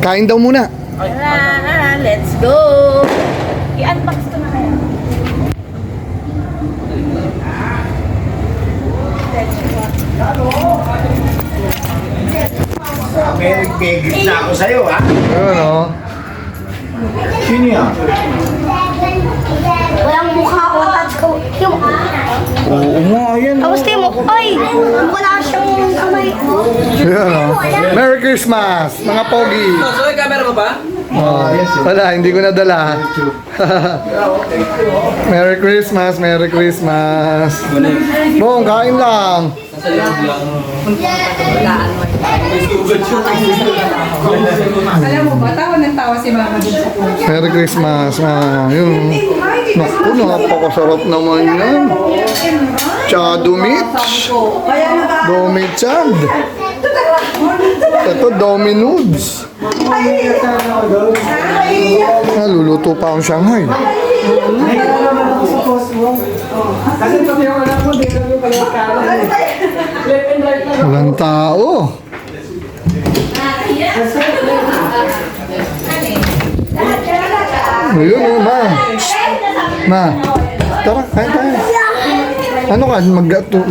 Kain daw muna. Let's go! I-unbox ko na kaya. May gift na ako sa'yo, ha? Ayun o. Sino yan? Walang mukha ko. Yung Oo nga, yan. tapos mo, ay! Wala siyang kamay. Ayun o. Merry Christmas, mga pogi. So, may camera mo ba? Oh, wala, hindi ko nadala. Merry Christmas, Merry Christmas. Bong, kain lang. Alam mo ba, tawa ng tawa si Mama dun sa puso. Merry Christmas, yun. Naku, napakasarap naman yan. Tsaka Domich. Domichad. Ito, Dominudes. Naluluto pa ang Shanghai. Walang tao. Ayun, ma. Ma. Tara, kain tayo. Ano ka?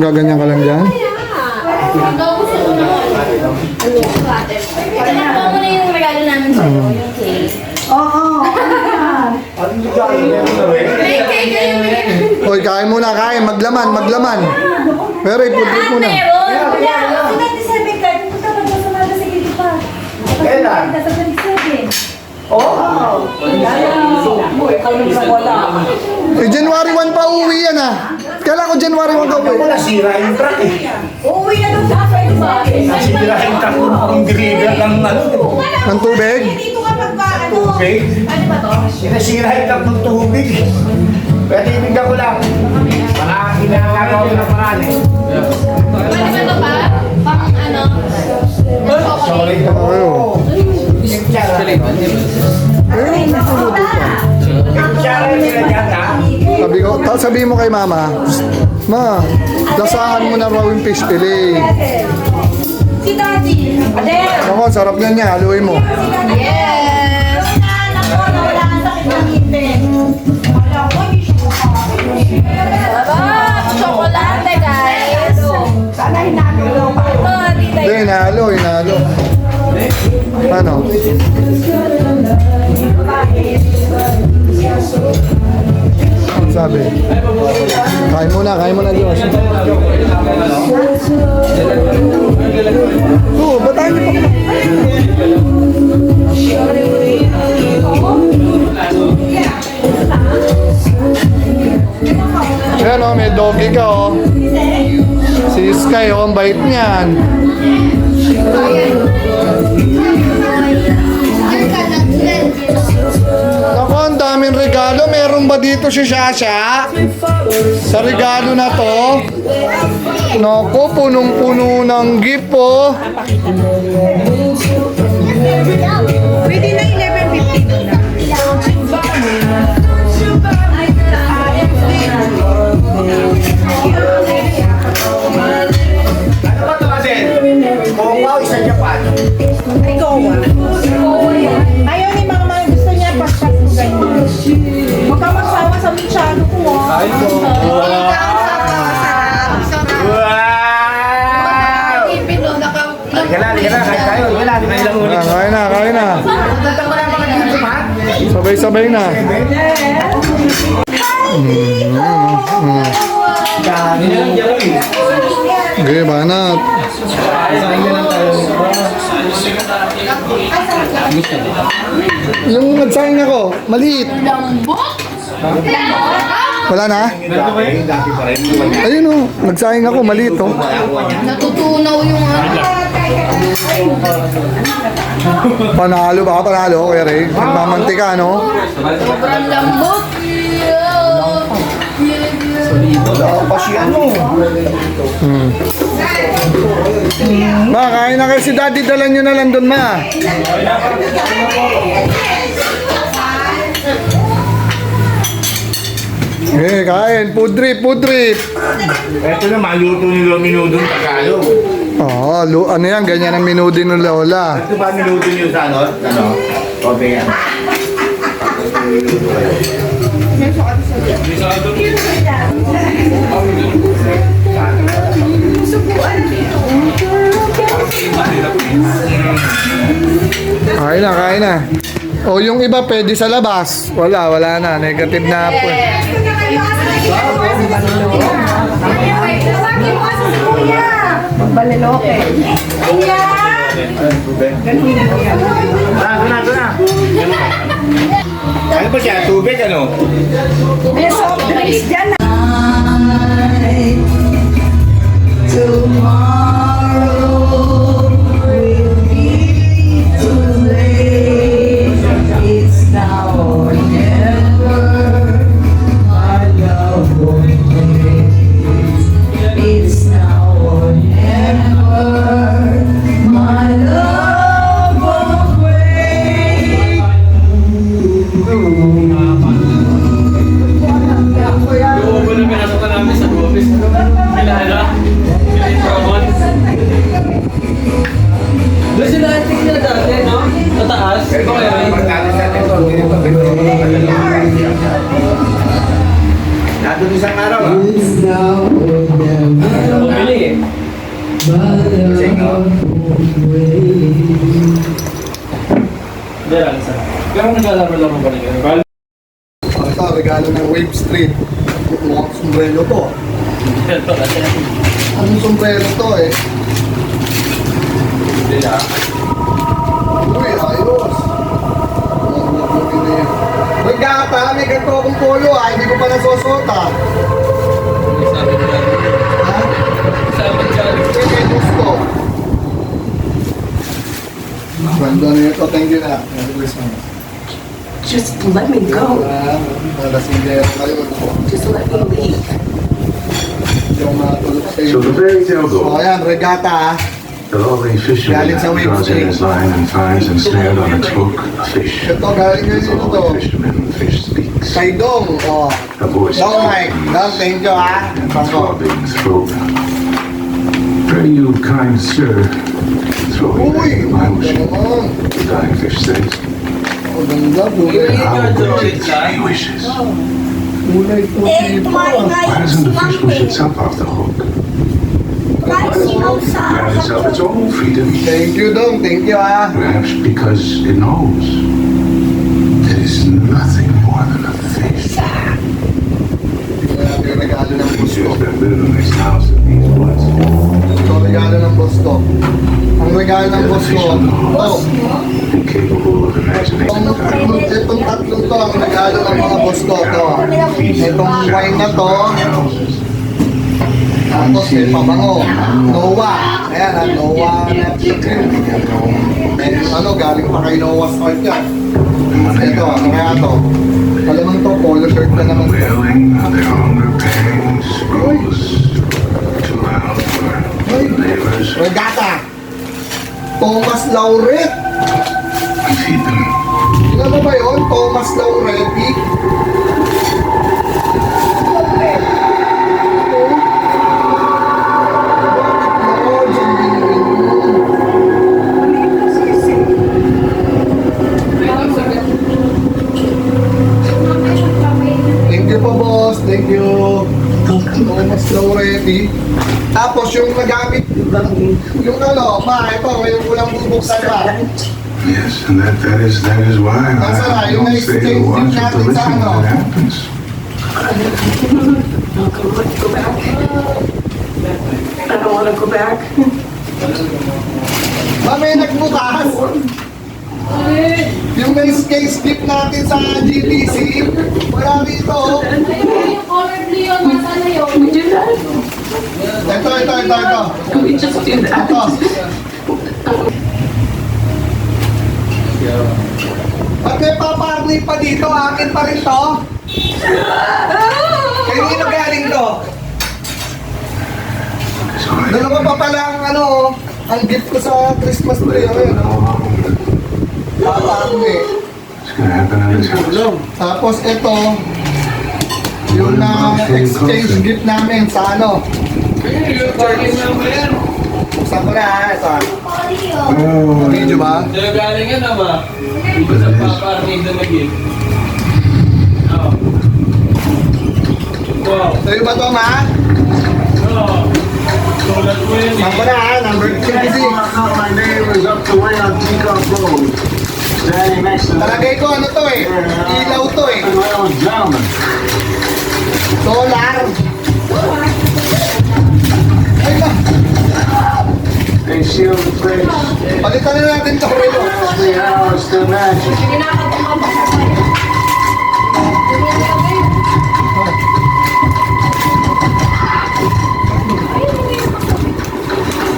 Gaganyan ka lang dyan? Tignan mo muna yung regalo namin sa'yo, yung cake. May cake kayo, may... Hoy, kain muna, kain. Maglaman. Pero ipudrit muna. Meron! Kailan? Eh, January 1 pa uwi yan ah. Kailan ko January 1 ka uwi? Ako nasira yung truck, eh. Uuwi na doon sa akin, ba? Nasira yung truck ng deliver ng ano. Ang tubig? Dito ka pagka, ano? Tubig. Ano ba to? Nasira yung truck ng tubig. Pwede ibigyan ko lang. Para kinakagawa ko ng paraan, eh. Pwede ba to pa? Pang ano? Sorry ka po. Kutsara yung nilagyan, ha? Sabihin mo kay mama, ma, lasahan mo na raw yung fish fillet. Si Daddy. Adele. Ako, sarap na niya, haluin mo. Yes! Wala kang sakit ng ngipin. Sarap! Chocolate, guys! Sana hinalo pa. Hindi, hinalo. Ano? Ang sabi? Kain muna, Diyos. Oo, ba't tayo pa? Ayan o, may doggy ka o. Si Sky o, ang bait niyan. Naku, ang daming regalo. Meron ba dito si Shasha? Sa regalo na to? Naku, punong-puno ng gift po. Pwede na 11:50 na. Ano ba ito kasi? Kokaw, isa Japan. Ikaw ayaw ni Mama, gusto niya paspas mo ganyan. Huwag ka masawa sa mitsado ko. Wow! Halika na, kahit tayo. Kain na. Punta ko na mga dito, ha? Sabay-sabay na. Okay, banat. Yung nagsaing ako, maliit. Wala na? Ayun o, nagsaing ako, maliit o. Natutunaw yung ano. Panalo ba? Panalo, Kuya Ray. Nagmamantika, no? Sobrang lambot. Wala pa si ano. Ma, kain na kayo si Daddy. Dala nyo na lang doon, ma. Kain. Food trip. Ito na, maluto ni Lomino doon Tagalog. Oo, ano yan, ganyan ang minudo ng lola. Ito ba minuto niyo sa ano? Ano? Okay yan. Kain na. O yung iba pwede sa labas. Wala na. Negative na po. Magbaliloke. Ito na. Ano ba siya? Tubig ano? May soft drinks dyan na. Doon sila ating nila dati, no? Sa taas. Pero magkakalit natin ito. Nandun isang araw ah. Bumili eh. Kasi ikaw. Hindi lang isa. Pero naglalaro-laro ba rin yun? Ito, regalo ng Wave Street. Mukhang sombrero to. Anong sombrero to eh? Hindi na. Uy, ayos. Uy, gata, may ganito akong polo ah. Hindi ko pa nasusot ah. Sabi nila. Ha? Sabi siya. Uy, may gusto. Ganda na ito. Thank you na. Merry Christmas. Just let me go. Lasingero kayo. Just let me leave. Hindi ako makatulog sa So iyo. the fairy tale So, goes, ayan, regata ah. the lovely fisherman Galing sa Wave draws in his line and finds ensnared on its hook a fish. Ito, galing kayo The dito. lovely fisherman, the fish speaks. Kay Dong. Oh. A voice Dong, Mike. Dong, thank you ah. and Bango. throbbing throat. Pray you, kind sir, throw me Uy, my ganda ocean. naman. The dying fish says, Ang ganda, kulay. how great he wishes. Kulay to tipo. Why doesn't the fish wish itself off the hook? Grant itself its own freedom. Thank you, Dong. Thank you ah. Perhaps because it knows that it's nothing more than a fish. Ito yung regalo ng It's gusto. just that little next house that needs woods. Ito ang regalo ng gusto. Ang regalo ng gusto. Oh, Incapable of imagination. itong tatlong to ang regalo ng mga gusto. Ito. Itong wine na to. Tapos may pabango. Noah. Ayan ah, Noah na chicken. Ano, galing pa kay Noah's Ark yan. Ito, ano kaya to? Alamang to, polo shirt na naman to. Wailing their hunger pangs grows too loud for neighbors. Regata. Thomas Lauret. We feed them. Sino mo ba yun? Thomas Lauretti? Thank you po, boss. Thank you. Thomas Lauretti. Tapos yung nagamit, yung ano, ito, yung kulang bubuksan pa. Yes, and that is why Nasaan na? I Yung don't stay to na-exchange watch din it to natin sa listen ano? when it happens. Go back. I don't want to go back. Ba, may nagbukas? Yung na-exchange gift natin sa GBC, wala rito. Yung color blue yun, nasa na yun? We do that? Ito. Can we just do that? Ito. At may paparni pa dito, akin pa rin to. Kanino galing to? So I Dalawa pa pala ang ano, ang gift ko sa Christmas tree. Ayun, oh. Paparni. It's gonna happen in this house. Tapos ito, yung na exchange gift namin sa ano. Yung parking number yan. Buksan ko na ha. Ito ha. Oh, Video ba? Sa'yo galing yan ama. Dito sa paparnido na game. Oo. Wow. Sa'yo ba ito ma? Oo. Sulat mo yun Buksan ko na ha. Number 26. my name is up the way on Peacock Road. Standing next to Talagay ko ano to eh. Ilaw to eh. an old gentleman. Solar. Ay ba? They seal the place. Palitan na natin to. Relo. The hours to match.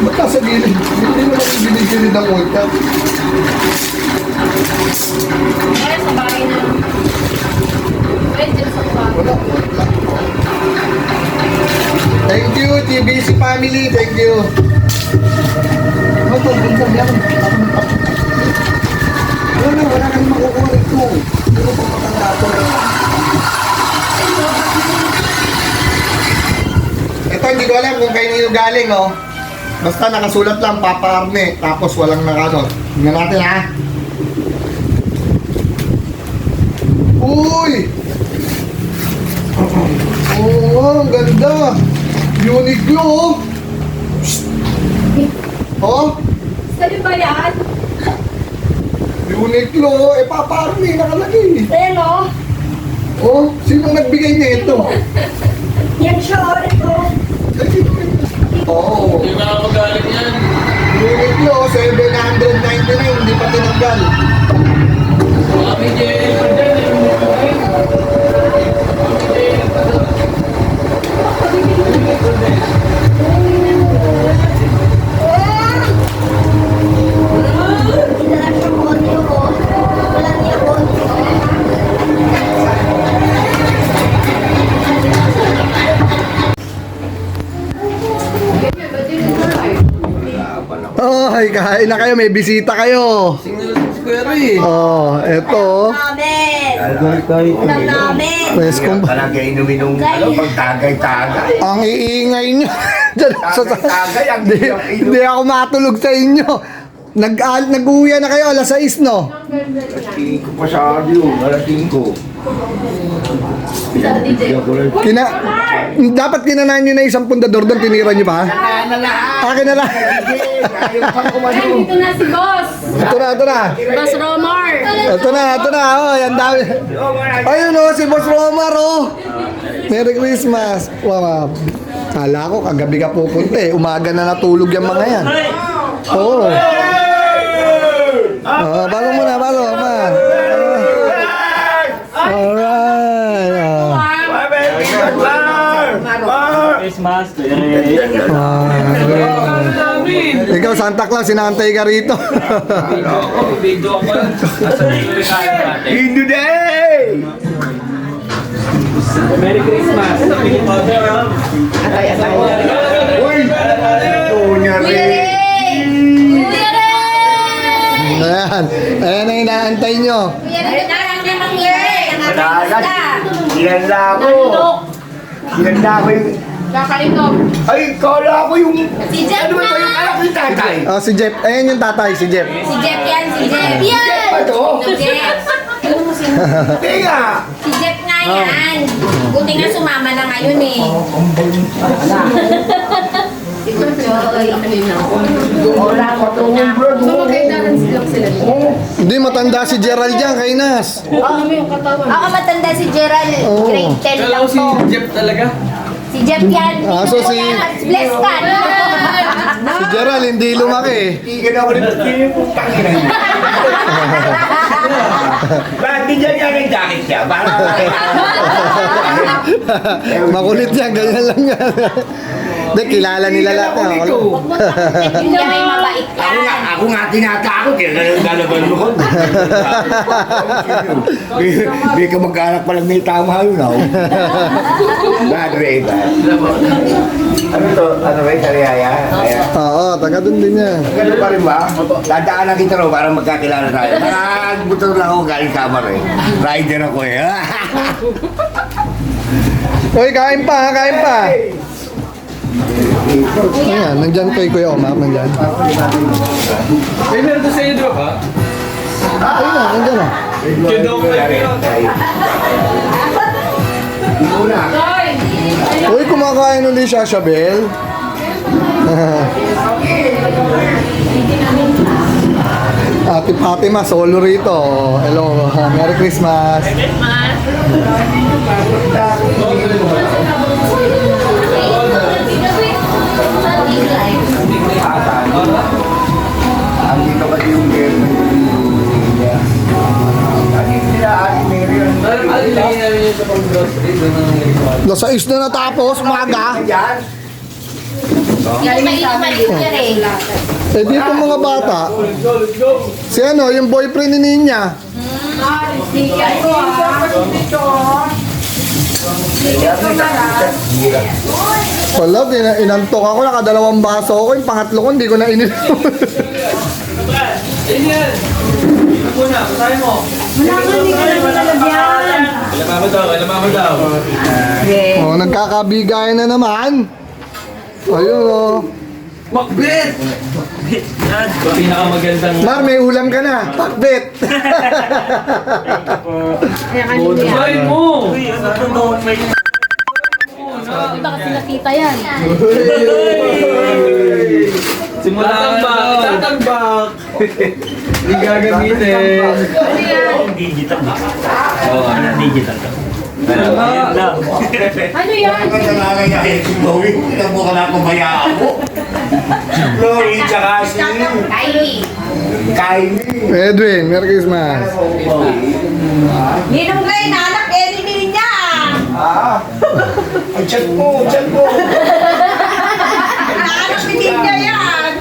Ba't nasa gilid? Hindi naman yung gilid-gilid ng ulta. Eh, sa bahay na. Wait, dyan sa bahay. Wala. Thank you, TBC family. Thank you. Ano to? Ganda. Wala kang makukuha ito. Pero papatanda to. Ito, hindi ko alam kung kanino galing, oh. Basta nakasulat lang, Papa Arne. Tapos walang nakano. Tingnan natin, ha? Uy! Oo, ang ganda. Uniqlo, oh. Psst. Oh, Saan ba yan? Uniqlo. Eh, Papa Arne, nakalagay. Ayan o. Oh, sino nagbigay niya ito? Yan siya o. Ito. Oo. Hindi na ako galing yan. Uniqlo, 799, hindi pa tinanggal. Kami jail pa dyan eh. Hindi na siya konti o. Wala niya konti o. Oh, ay, kain na kayo. May bisita kayo. Oh, eto. Namin. Ulam namin. Pwes kung Talaga inumin nung pagtagay-tagay. ang iingay nyo. Diyan sa Tagay-tagay ang Hindi ako matulog sa inyo. Nag-uwi na kayo, alas 6, no? Tingin ko pa sa audio, nalating ko. Dapat kinanahan nyo na isang pundador doon, tinira nyo ba? Akin na lang. Ay, dito na si Boss. Ito na. Boss Romar. Ito na. Oh, yan dami. Ayun oh, si Boss Romar, oh. Merry Christmas. Wow. Kala ko, kagabi ka pupunta eh. Umaga na natulog yung mga yan. Oo. Oh, bago muna, bago. Alright. Christmas. Ikaw, Santa Claus, sinantay ka rito. Video ako. Nasa libre kayo natin. Hindu Day! Merry Christmas. Uy! Tunya rin! Kuya Ray! Ayan. Ayan ang inaantay nyo. Kuya Ray, nakarang na mangyari. Malagas! Yan na ako! Yan na ako yung... Kakalitok. Ay, kala ko yung... Si Jeff Ano ba ito yung na. anak ni tatay? Oh, si Jeff. Ayan yung tatay, si Jeff. Si Jeff yan, si Jeff. Jeff ba ito? Si Jeff. Hindi nga! Si Jeff nga yan. Buti nga sumama na ngayon eh. Si Kuchoy. Wala ko ito yung brad mo. Hindi, matanda si Gerald dyan, kay Nas. Ako matanda si Gerald. Oo. Grade 10 lang Kala ko si to. Jeff talaga. Si Jeff yan. Ah, so si- Bless ka. Si Gerald, hindi lumaki. Hindi ka na ako rin piniputang ina niya. Bakit di dyan yan ang jacket siya? Makulit yan, ganyan lang yan. Hindi, kilala nila lahat. Ito. Hindi may mabait yan. Ako nga tinatakot eh. Lalaban mo ko. Hindi ka mag-anak pa lang may tama yun ako. Madre ba? Ano to? Ano ba yung kariyaya? Oo, taga doon din yan. Ganun pa rin ba? Dadaanan kita ro para magkakilala tayo. Nakabuto lang ako galing kamar eh. Rider ako eh. Uy, kain pa, ha, kain pa. Ayan, nandyan kay Kuya Omar, nandyan. May meron doon sa Idro ka? Ayun na, nandyan na. Kaya daw kayo pinata. Uy, kumakain ulit siya, Shabel. Ate Fatima, solo rito. Hello, Merry Christmas. Andito kasi yung Alilagay namin yun sa pang-grocery. Doon ang nagkawal. Nasa is na natapos, umaga. Yan, maliit yan eh. Eh, dito mga bata. Si ano, yung boyfriend ni Ninya. Wala, inantok ako, nakadalawang baso ako. Yung pangatlo ko, hindi ko na ininom. Yan! Una, pasahin mo. Alam mo daw. Oh, nagkakabigayan na naman. Ayun, oh. Makbet! Pinakamagandang... Mar, may ulam ka na. Pakbet. Basahin mo! Iba kasi nakita yan. Simula tatambak! Hindi gagamitin. Ano yan? Mukha na kumaya ako. Chloe, tsaka si Kylie. Edwin, Merry Christmas. Ninong Glenn, anak enemy niya. Ang chat mo, chat mo. Anak ni Ninja yan.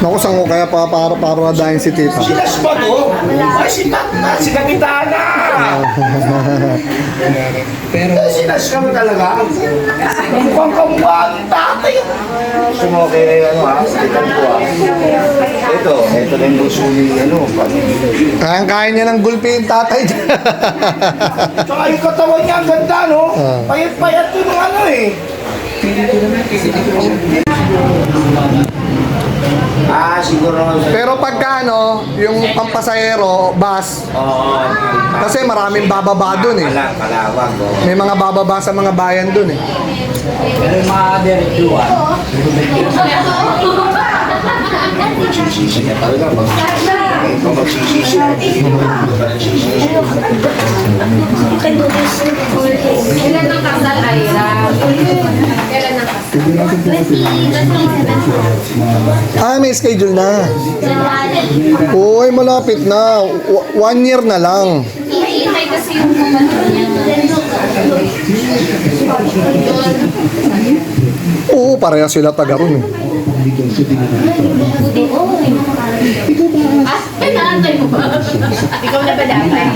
Naku, saan ko kaya para dahil si Tita? Sinas ba to? Ay, si Kapitana. Pero sinas ka mo talaga? Mukhang kamukha ang tatay. Gusto mo kay ano ha? Sitan ko ha? Ito na yung gusto ni ano. Kayang-kaya niya ng gulpi yung tatay dyan. Tsaka yung katawan niya ang ganda no? Payat-payat yung ano eh. Siguro naman sa... Pero pagka ano, yung pampasahero, bus, kasi maraming bababa dun eh. Kalawag. May mga bababa sa mga bayan dun eh. Pero yung mga diretsuan. Magsisisi niya talaga. Magsisisi. Kailan ang kasal, Ira? Kailan ang kasal? May schedule na. Uy, malapit na. 1 year na lang. Iintay kasi yung kapatid niya. Oo, pareha sila taga ron eh. Ah, naantay mo ba? Ikaw na ba dapat?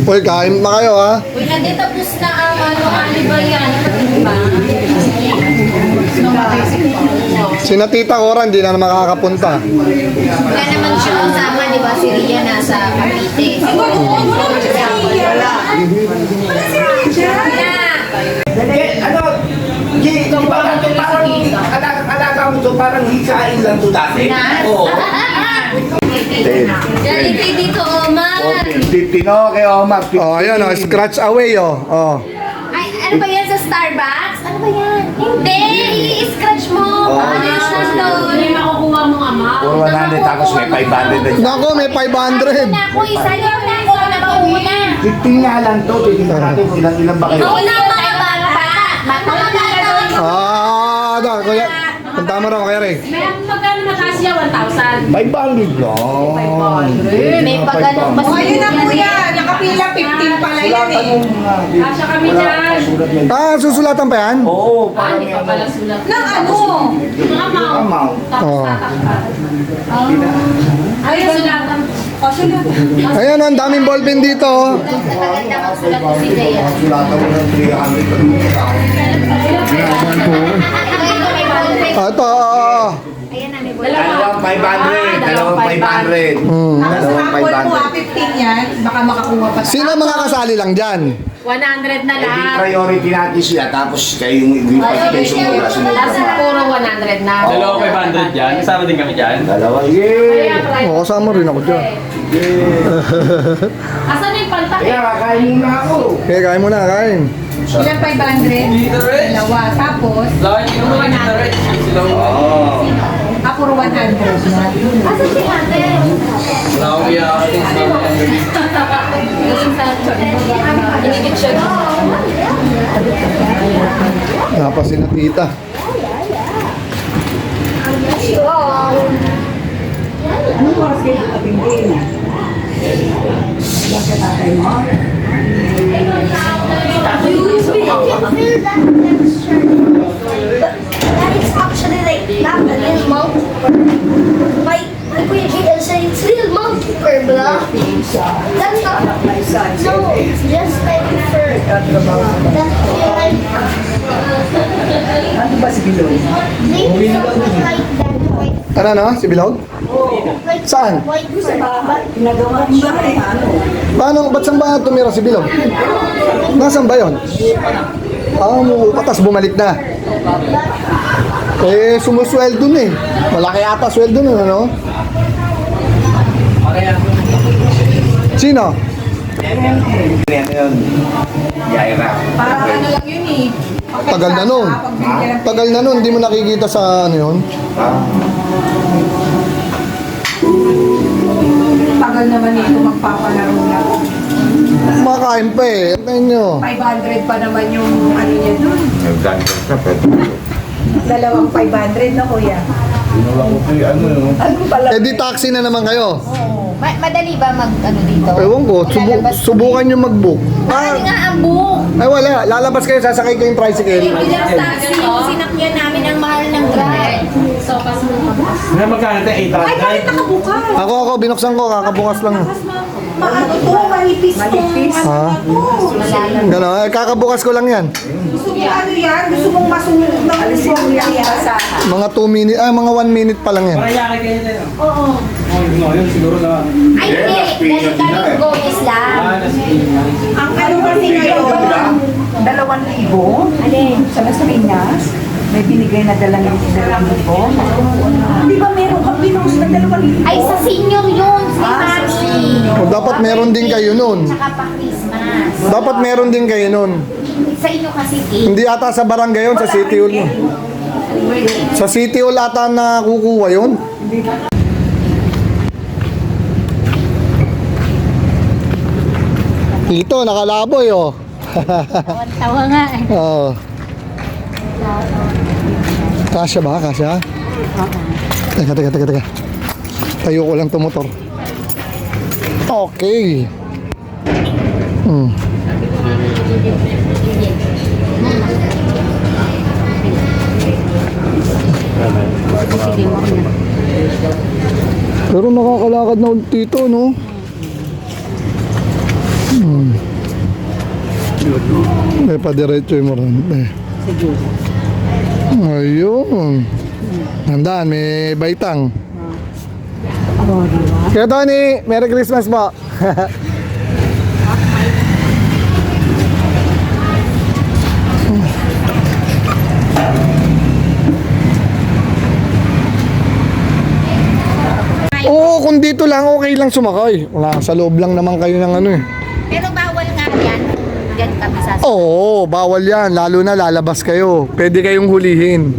Uy, kain na kayo ha. Uy, hindi tapos na ang anibal yan. Diba? Sina Tita Cora, hindi na makakapunta. Wala naman siya kasama, di ba? Si Ria nasa Cavite. Ano? Di ba natin parang alaga mo to parang hikain lang to dati? Oo. Dali dito, Omar. Tino kay Omar. Oh, ayan oh, scratch away oh. Oh. Ay, ano ba yan sa Starbucks? Ano ba yan? Hindi, i-scratch mo. Ano yung makukuha mong amount? Puro 100 tapos may 500 na. Nako, may 500. Ako, isa lang na ako na mauna. 15 nga lang to. Tignan natin kung ilan ba kayo. Mauna mga bata. Kuya. Punta mo raw, Kuya Ray. Magkano mataas niya? 1,000. 500 lang. May pagganong ba O, yun na kuya. Nakapila 15 pala yan eh. Kasya kami dyan. Susulatan pa yan? Oo, parang Hindi pa pala sulat. Nang ano? Yung amount. amount. Tapos Oo. tatakpan. Ayun, sulatan. O, sige. Ayan, ang daming ballpen dito. oh. Maganda kang sulat ko si Jaya. Sulatan mo ng 300. Ito may bago Ito. Ayan na, may Dalawang 500. Dalawang 500. Tapos Dalawang sample mo 500. 15 yan, baka makakuha pa. Sino mga kasali lang dyan? 100 na Eh, di lahat. priority natin sila. Tapos kayo yung hindi sumula. Puro 100 na. Dalawa 500 dyan. Kasama din kami dyan. Dalawa. Yeah! Oo, kasama rin ako dyan. Asan yung paltak? Kaya kakain muna ako. Okay, kain mo na, kain. Ilan 500? Dalawa. Tapos, Lagi yung mga kita rin. Sila Oo. puro 100 na. Asan si ate? wala akong iyakin. Inigit siya. Napasin na tita. Anong oras kayo kapintin? You can feel that texture. That is actually like not a little multiple. My Kuya Jay said it's little multiple, blah. That's not. No, it's just like for. That's like. Ano ba si Biloy? Maybe something like that. Ano na, si Bilog? Like Saan? white fur. But Ginagawa ng bahay, ano? Paano, ba't saan ba tumira si Bilog? Nasaan ba yun? Patas bumalik na. Eh, sumusweldo na eh. Malaki ata sweldo na, ano? Sino? Ano yun? Yaira. Parang ano lang yun eh. Tagal na nun. Tagal na nun, hindi mo nakikita sa ano yun? Tagal naman ito magpapalaro na. Kumakain pa eh. Antayin nyo. 500 pa naman yung ano niya dun. Nagdagdag ka, pero Dalawang 500 na kuya. kinuha ko po yung ano yun. Ano pala? Eh di taxi na naman kayo. Madali ba mag ano dito? Ewan ko, Lalabas kami. subukan nyo mag-book. Ay nga ang book. Ay wala, lalabas kayo, sasakay kayong tricycle. Bilang taxi yung sinakyan namin ang mahal ng drive. So, May magkano tayo? 800? Ay, bakit nakabukas? Ako, binuksan ko, kakabukas lang. Maano to, manipis to. Ha? Gano'n, eh, kakabukas ko lang yan. Gusto mo ano yan? Gusto mong masunog ng gusto yan? Mga 2 minutes, mga 1 minute pa lang yan. Para yaki kayo tayo. Oo. Oh, yun siguro na. ay hindi. Galing Gomez lang. Ang ano kasi ngayon, 2,000? Alin? Sa Las Piñas? May binigay na 2,000? Di ba meron kang pinost na 2,000? Ay, sa senior yun. Sa Mami. O, dapat meron din kayo nun. Tsaka pa Christmas. Dapat meron din kayo nun. Sa inyo kasi, Hindi ata sa barangay yun, sa City Hall yun. Sa City Hall ata na kukuha yun. Ito, nakalaboy oh. Tawa nga eh. Oo. Kasya ba? Kasya? Teka. Tayo ko lang to motor. Okay. Pero nakakalakad na ulit dito, no? May padiretso yung marami. Ayun. Handaan, may baitang. Kaya Tony, Merry Christmas po. Oo, kung dito lang, okay lang sumakay. Wala, sa loob lang naman kayo ng ano eh. Pero bawal nga yan. Diyan kami sa... Oo, bawal yan. Lalo na lalabas kayo. Pwede kayong hulihin.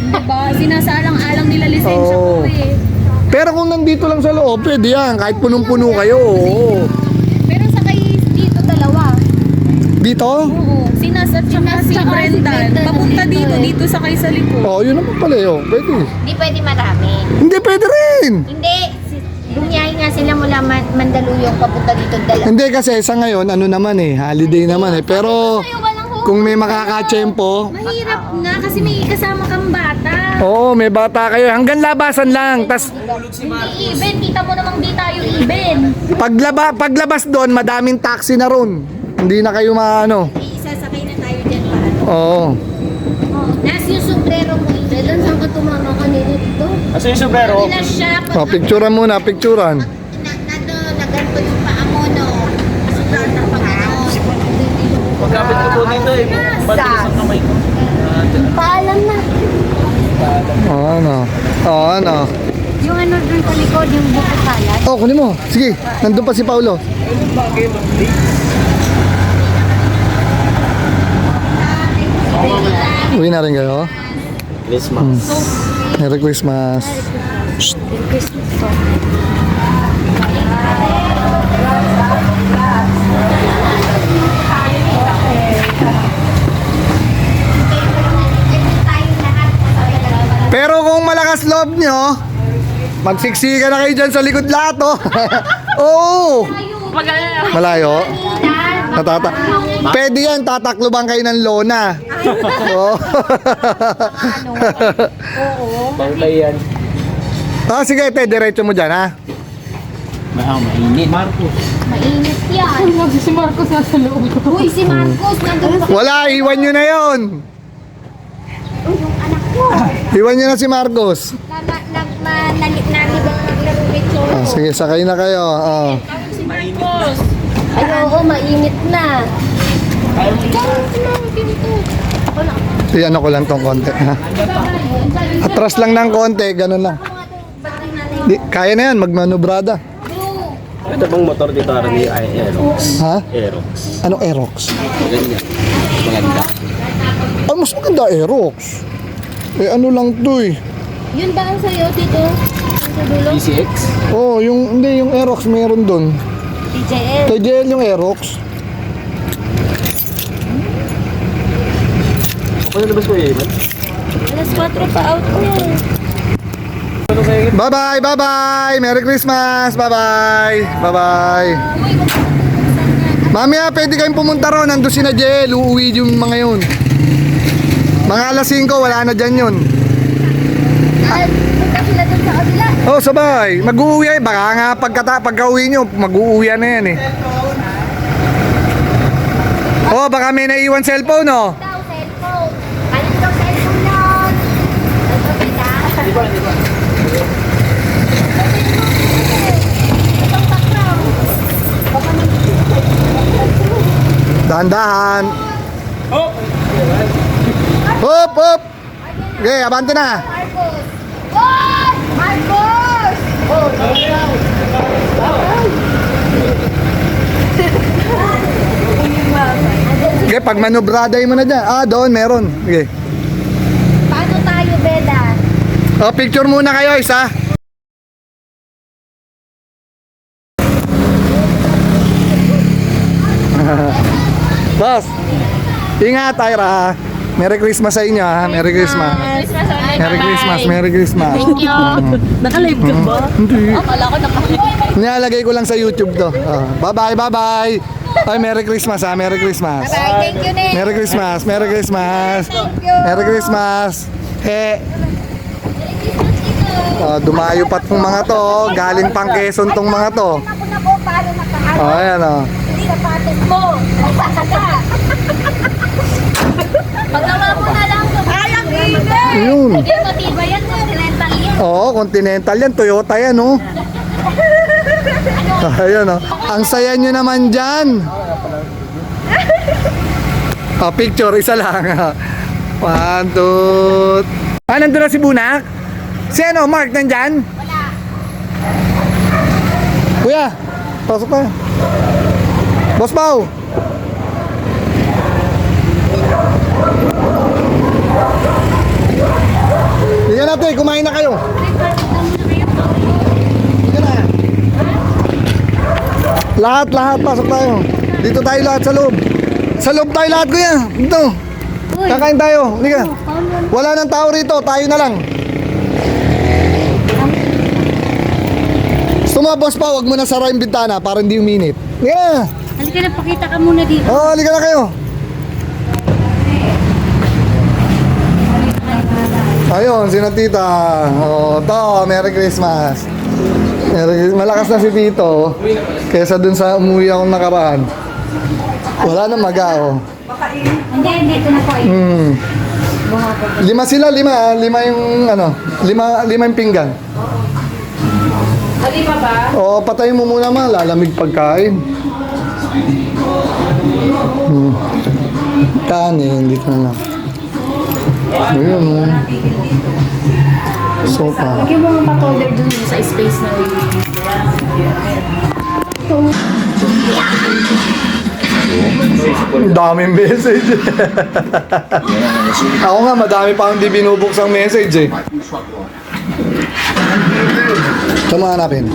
Diba? Sinasalang-alang nila lisensya Oo. ko eh. Pero kung nandito lang sa loob, pwede yan. Kahit punong-puno kayo. Oo. Pero sakay dito dalawa. Dito? Oo. Sinas at saka si Brendan. Papunta dito sakay sa likod. Oo, yun naman pala yun. Pwede. Hindi pwede marami. Hindi, pwede rin. Hindi. Bumiyahe nga sila mula Mandaluyong papunta dito dalawa. Hindi kasi sa ngayon, ano naman eh, holiday naman eh. Pero kung may makakatsyempo, Mahirap nga kasi may kasama kang bata. oo, may bata kayo. Hanggang labasan lang. Tas Hindi even. Kita mo namang di tayo even. paglabas doon, madaming taxi na ron. Hindi na kayo maano. Isasakay na tayo dyan paano. Oo. Nas yung sombrero mo. Doon saan ka tumama kanina dito? Asa yung sombrero? Kanina siya. Oh, picturean muna, picturean. Naganto yung paa mo, no? Sobrang ng pag-ano. Pagkapit ko po dito eh. Matigas ang kamay ko. Paalam na. Oh, ano? Oh, ano? Yung ano dun sa likod, yung buko kalat. Oh, kunin mo. Sige, nandun pa si Paulo. Uwi na rin kayo? Christmas. Merry Christmas. Christmas po. Pero kung malakas loob nyo, magsiksika na kayo dyan sa likod lahat, oh. Oo. Malayo? Pwede yan, tatakloban kayo ng lona. Oo. Bangkay yan. Ah, sige, te, diretso mo dyan, ha? Mainit. Marcos. Mainit yan. Si Marcos nasa loob. Uy, si Marcos nandun pa. Wala, iwan nyo na yon. Uy, yung anak ko. Iwan nyo na si Marcos. Nalibang naglaro nito. Ah, sige, sakay na kayo. Oh. Si Marcos. Ay, oo, mainit na. Iyan ko lang tong konti, ha? Atras lang ng konti, ganun lang. Di, kaya na yan, magmanobrada. Ito bang motor dito Arnie ay Aerox? Ha? Aerox. Anong Aerox? Ganyan. Maganda. Ah, mas maganda Aerox. Eh, ano lang to eh. Yun ba ang sayo, Tito? Yung sa dulo? PCX? Oh, hindi, yung Aerox meron dun. DJL. TJL yung Aerox. Ano na ba ko yun? Alas 4 pa out ko yan. Bye-bye, bye-bye! Merry Christmas! Bye-bye! Bye-bye! Mamaya, pwede kayong pumunta ron. Nandun si na Jel. Uuwi yung mga yun. Mga alas 5, wala na dyan yun. Ay, punta sila dun sa kabila. Oh, sabay. Mag-uuwi ay. Baka nga pagka-uwi nyo, mag-uuwi na yan eh. Oh, baka may naiwan cellphone, oh. Daw, cellphone. Ano daw cellphone nun? Di ba? Itong background. Dahan-dahan. Hop, hop. Okay, abante na. Marcos. What? Marcos! Oh, Okay, pag manobraday mo na dyan. Ah, doon, meron. Okay. paano tayo, Beda? Oh, picture muna kayo, isa. Boss, ingat, Ira. Merry Christmas sa inyo, ha? Merry Christmas. Merry Christmas, Merry Christmas. Thank you. Naka-live ka ba? Hindi. Akala ko Nilalagay ko lang sa YouTube to. Bye-bye, bye-bye. Ay, Merry Christmas, ha? Merry Christmas. Bye, thank you, Nick. Merry Christmas, Merry Christmas. Merry Christmas. Dumayo pa tong mga to. Galing pang Quezon tong mga to. Ako na po, paano nakaano? Oh, ayan, oh. Hindi na patis mo. Magpasaka. Pagkawa mo na lang. Ay, ang ibig! Yun. Hindi ko tiba yan. Continental yan. Oo, Continental yan. Toyota yan, oh. Ayan, oh. Ang saya nyo naman dyan. Oh, picture, isa lang. 1, 2. Ah, nandun na si Bunak? Si ano, Mark, nandyan? Wala. Kuya, pasok na. Boss Pao. Tingnan natin, kumain na kayo. Tingnan na. Lahat, pasok tayo. Dito tayo lahat sa loob. Sa loob tayo lahat, kuya. Dito. Kakain tayo. Halika. Wala nang tao rito, tayo na lang. Gusto mo, boss pa, wag mo na sara yung bintana para hindi uminit. Yeah. Halika na, pakita ka muna dito. Oh, halika na kayo. Ayun, sino tita? Oh, to, Merry Christmas. Malakas na si Tito. Kesa dun sa umuwi akong nakaraan. Wala na maga, oh. Hindi, ito na po. Lima sila, lima. Lima yung ano, lima yung pinggan. Alima ba? Oo, patayin mo muna ma, lalamig pagkain. Kanin, dito na lang. Ayun, oh. Sopa. Lagyan mo nga pa-toller dun sa space na yun. Ang daming message. Ako nga, madami pa hindi binubuksang message eh. Ito mga hanapin.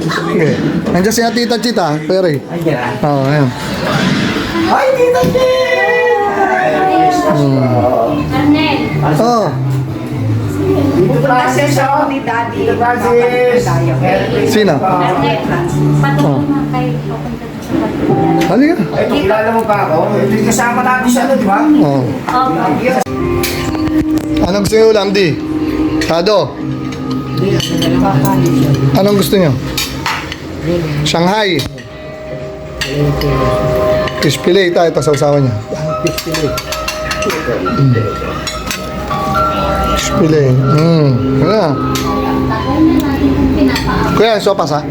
Okay. Nandiyan si Tita Chita, pero eh. Oo, ayun. Ay, Tita Chita! Arnel. Oo. Pupunta siya sa ni Daddy. Tita Francis! Sino? Arnel. Patulong nga kayo. Papunta dun sa pagkakas. Halika. Ito, kilala mo pa ako? Ito yung kasama natin sa ano, di ba? Oo. Anong gusto niyo ulam, Di? Tado? Anong gusto niyo? Shanghai. Fish fillet. Ito sa usawa niya. Fish fillet. Ano? Kuya, sopas ha?